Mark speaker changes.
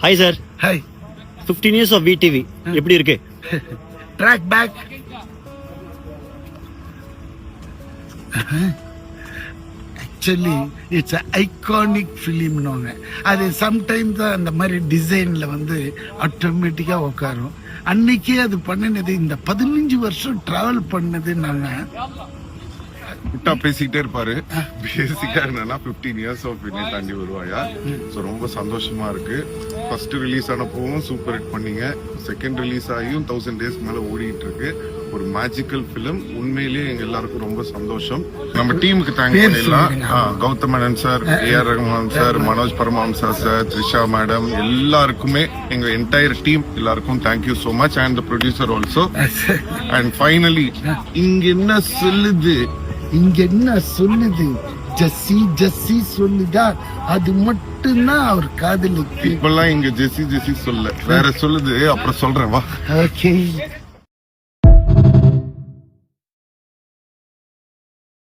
Speaker 1: Hi sir.
Speaker 2: Hi.
Speaker 1: 15 years of VTV எப்படி இருக்கு?
Speaker 2: Track back. Actually it's iconic ஃபிலிம்னு அது சம்டைம்ஸ் தான் அந்த மாதிரி டிசைன்ல வந்து ஆட்டோமேட்டிக்கா உட்காரும். அன்னைக்கே அது பண்ணினது இந்த 15 வருஷம் டிராவல் பண்ணது நாங்க
Speaker 3: விட்டா பேசிக்கிட்டே இருப்பாரு. பேசிக்கா என்னன்னா 15 years ஆஃப் வினை தாண்டி வருவாயா. ஸோ ரொம்ப சந்தோஷமா இருக்கு. ஃபர்ஸ்ட் ரிலீஸ் ஆனப்பவும் சூப்பர் ஹிட் பண்ணீங்க. செகண்ட் ரிலீஸ் ஆகியும் 1000 days மேல ஓடிட்டு இருக்கு. ஒரு மேஜிக்கல் பிலிம். உண்மையிலேயே எங்க எல்லாருக்கும் ரொம்ப சந்தோஷம். நம்ம டீமுக்கு தேங்க்ஸ் பண்ணிடலாம். Gautham Menon sir, AR Rahman sir, Manoj Paramahamsa sir, Trisha madam, எல்லாருக்குமே எங்க என்டையர் டீம் எல்லாருக்கும் thank you so much. And the producer also. And finally இங்க என்ன சொல்லுது ஜெஸ்ஸி ஜெஸ்ஸி சொல்லுதா, அது மட்டும்தான் அவர் காதலுக்கு. இப்பெல்லாம் இங்க ஜெஸ்ஸி ஜெஸ்ஸி சொல்ல வேற சொல்லுது. அப்புறம் சொல்றேன் வா.
Speaker 2: ஓகே.